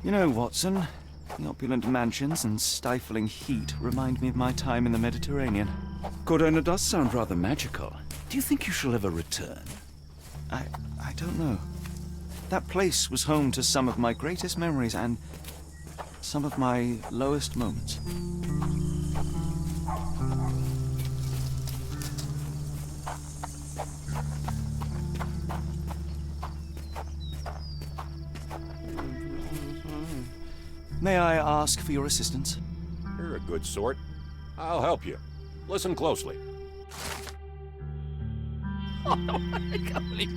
You know, Watson, the opulent mansions and stifling heat remind me of my time in the Mediterranean. Cordona does sound rather magical. Do you think you shall ever return? I don't know. That place was home to some of my greatest memories and some of my lowest moments. May I ask for your assistance? You're a good sort. I'll help you. Listen closely. Oh my golly.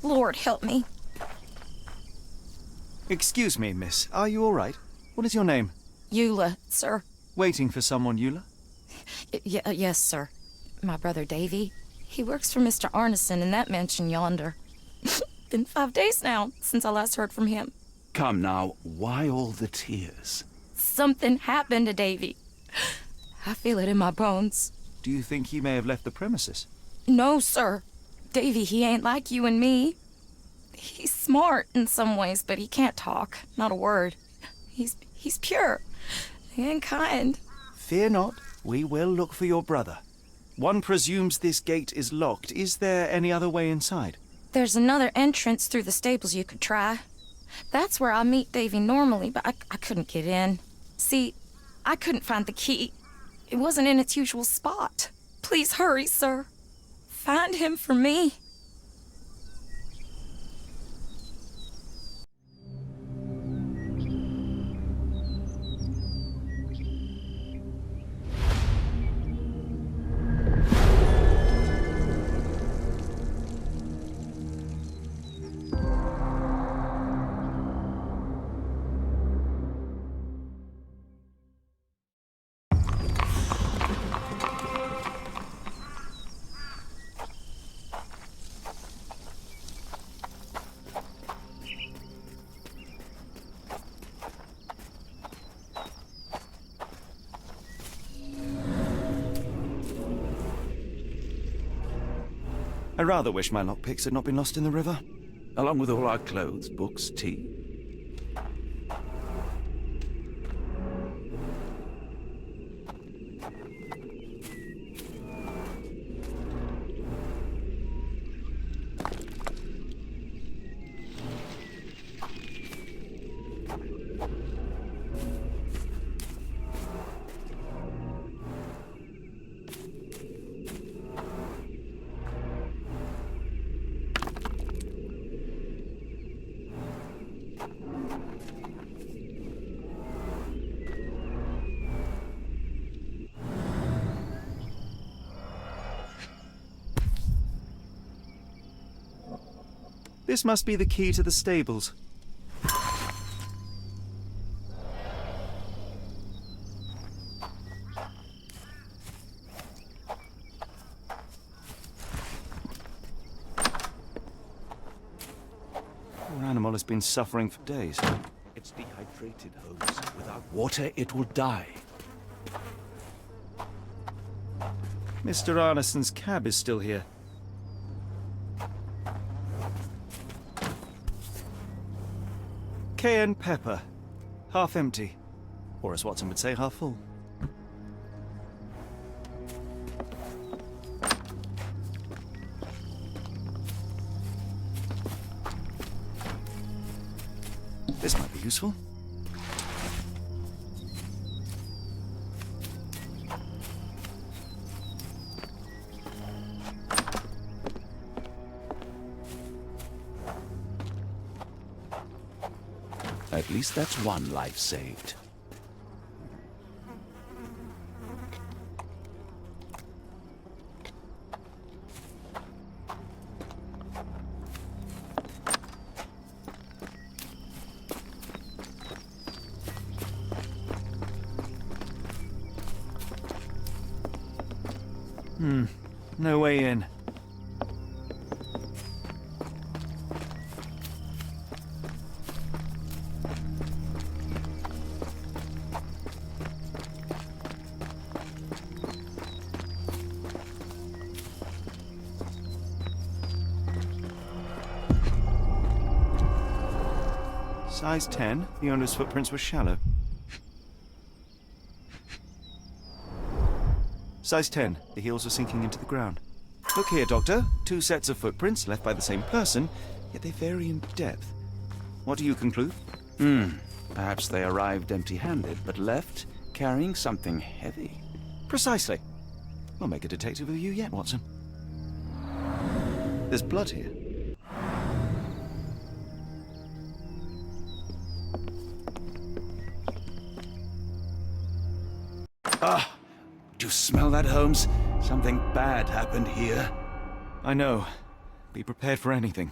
Lord help me. Excuse me, miss. Are you all right? What is your name? Eula, sir. Waiting for someone, Eula? Yes, sir. My brother Davy. He works for Mr. Arneson in that mansion yonder. Been 5 days now since I last heard from him. Come now, why all the tears? Something happened to Davy. I feel it in my bones. Do you think he may have left the premises? No, sir. Davy, he ain't like you and me. He's smart in some ways, but he can't talk. Not a word. He's pure and kind. Fear not. We will look for your brother. One presumes this gate is locked. Is there any other way inside? There's another entrance through the stables you could try. That's where I meet Davy normally, but I couldn't get in. See, I couldn't find the key. It wasn't in its usual spot. Please hurry, sir. Find him for me. I rather wish my lockpicks had not been lost in the river. Along with all our clothes, books, tea. This must be the key to the stables. Poor animal has been suffering for days. It's dehydrated, Holmes. Without water, it will die. Mr. Arneson's cab is still here. Cayenne pepper. Half empty. Or as Watson would say, half full. This might be useful. At least that's one life saved. No way in. Size 10. The owner's footprints were shallow. Size 10. The heels were sinking into the ground. Look here, Doctor. 2 sets of footprints left by the same person, yet they vary in depth. What do you conclude? Perhaps they arrived empty-handed, but left carrying something heavy. Precisely. We'll make a detective of you yet, Watson. There's blood here. Do you smell that, Holmes? Something bad happened here. I know. Be prepared for anything.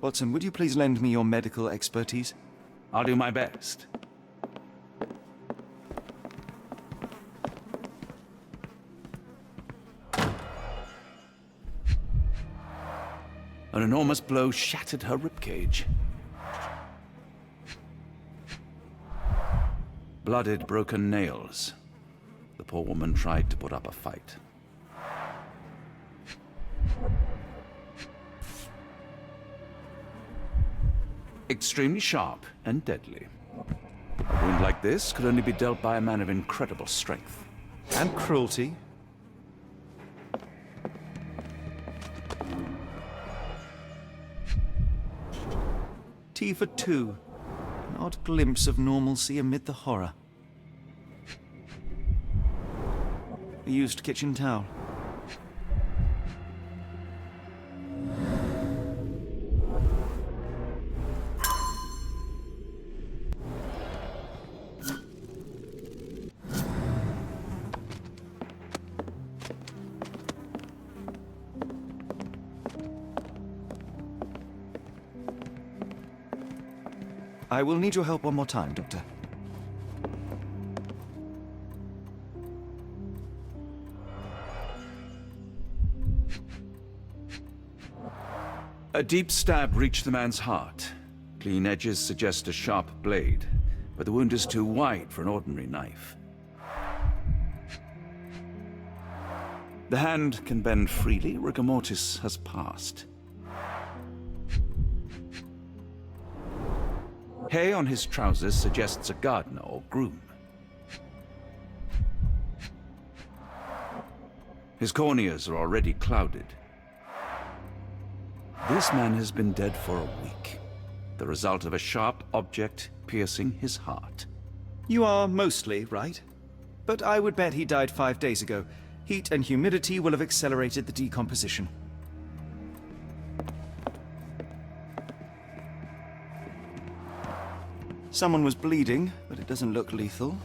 Watson, would you please lend me your medical expertise? I'll do my best. An enormous blow shattered her ribcage. Blooded, broken nails. The poor woman tried to put up a fight. Extremely sharp and deadly. A wound like this could only be dealt by a man of incredible strength. And cruelty. Tea for 2. An odd glimpse of normalcy amid the horror. A used kitchen towel. I will need your help one more time, Doctor. A deep stab reached the man's heart. Clean edges suggest a sharp blade, but the wound is too wide for an ordinary knife. The hand can bend freely. Rigor mortis has passed. Hay on his trousers suggests a gardener or groom. His corneas are already clouded. This man has been dead for a week, the result of a sharp object piercing his heart. You are mostly right, but I would bet he died 5 days ago. Heat and humidity will have accelerated the decomposition. Someone was bleeding, but it doesn't look lethal.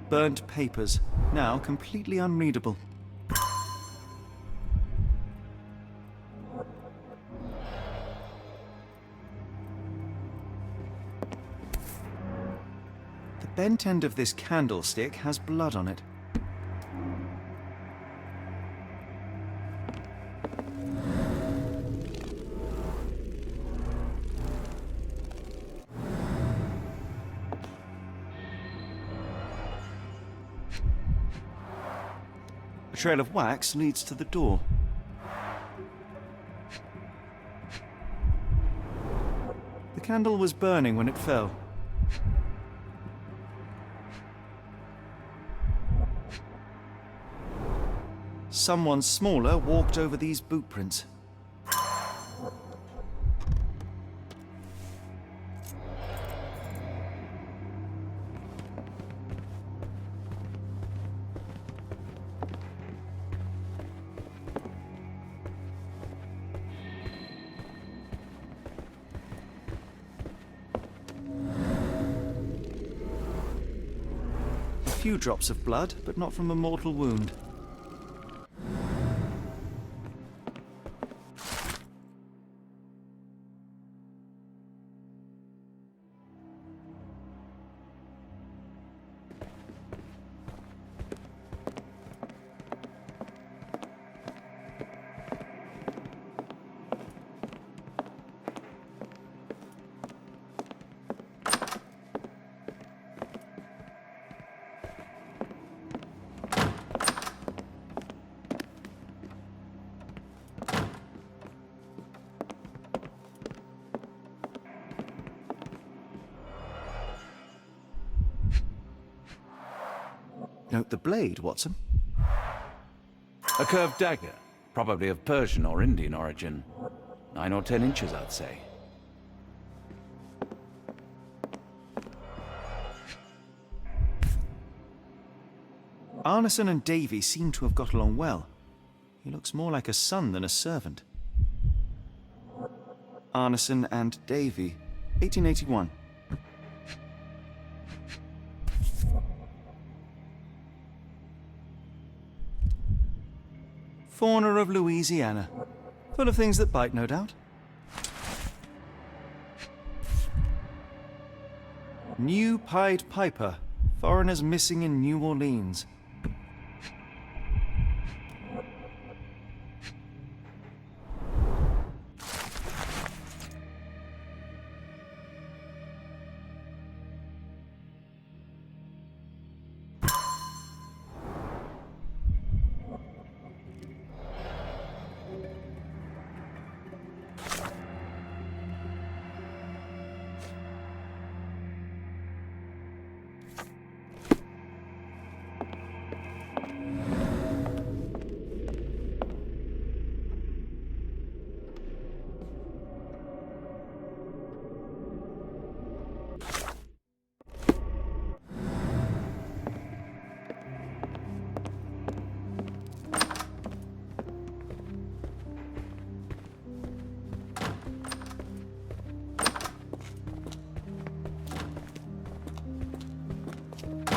Burnt papers, now completely unreadable. The bent end of this candlestick has blood on it. A trail of wax leads to the door. The candle was burning when it fell. Someone smaller walked over these boot prints. A few drops of blood, but not from a mortal wound. Note the blade, Watson. A curved dagger, probably of Persian or Indian origin. 9 or 10 inches, I'd say. Arneson and Davy seem to have got along well. He looks more like a son than a servant. Arneson and Davy, 1881. Fauna of Louisiana. Full of things that bite, no doubt. New Pied Piper. Foreigners missing in New Orleans.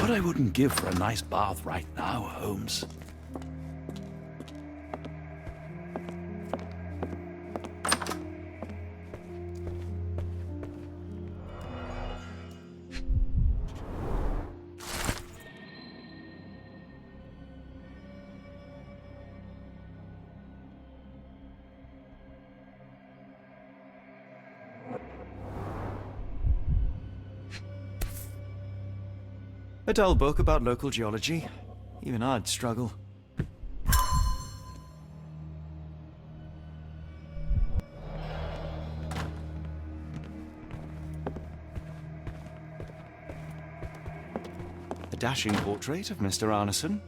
What I wouldn't give for a nice bath right now, Holmes. A dull book about local geology. Even I'd struggle. A dashing portrait of Mr. Arneson.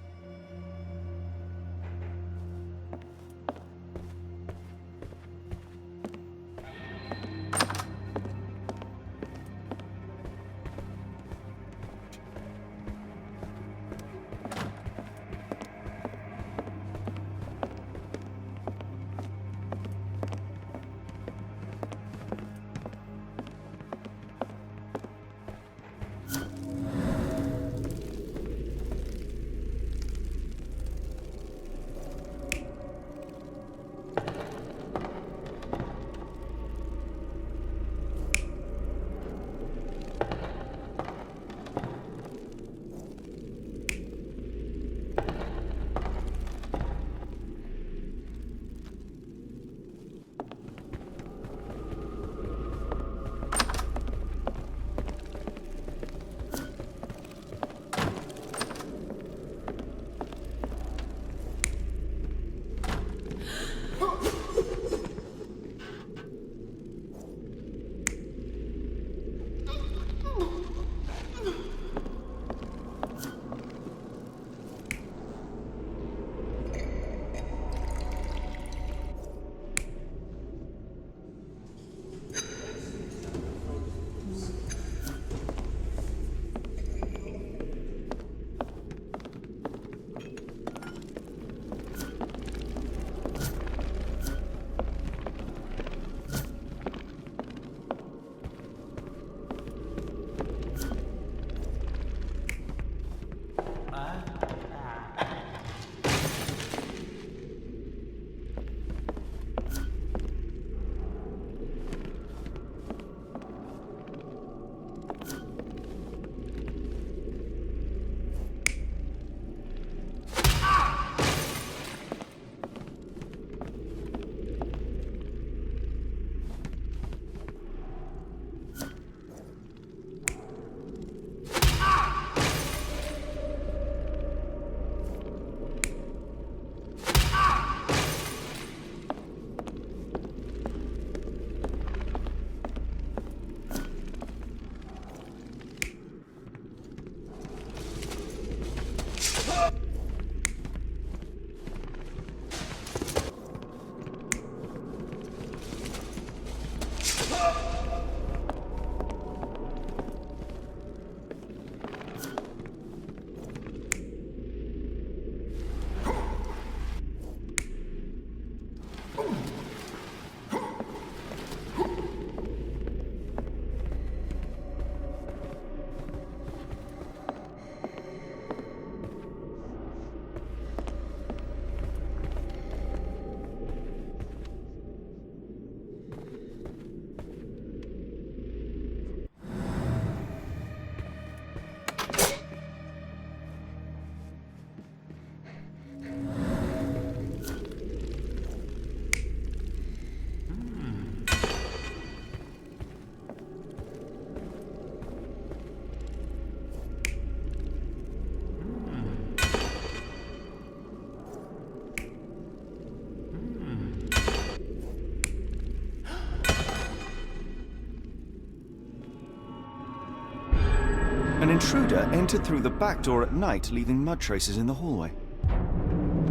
An intruder entered through the back door at night, leaving mud traces in the hallway.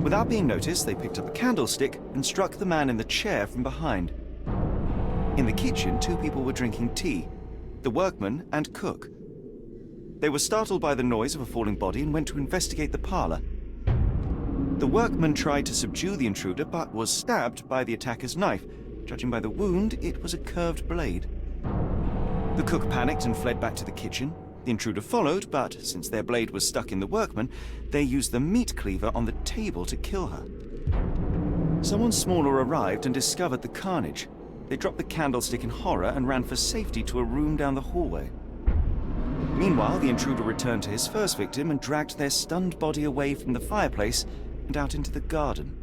Without being noticed, they picked up a candlestick and struck the man in the chair from behind. In the kitchen, 2 people were drinking tea, the workman and cook. They were startled by the noise of a falling body and went to investigate the parlor. The workman tried to subdue the intruder but was stabbed by the attacker's knife. Judging by the wound, it was a curved blade. The cook panicked and fled back to the kitchen. The intruder followed, but since their blade was stuck in the workman, they used the meat cleaver on the table to kill her. Someone smaller arrived and discovered the carnage. They dropped the candlestick in horror and ran for safety to a room down the hallway. Meanwhile, the intruder returned to his first victim and dragged their stunned body away from the fireplace and out into the garden.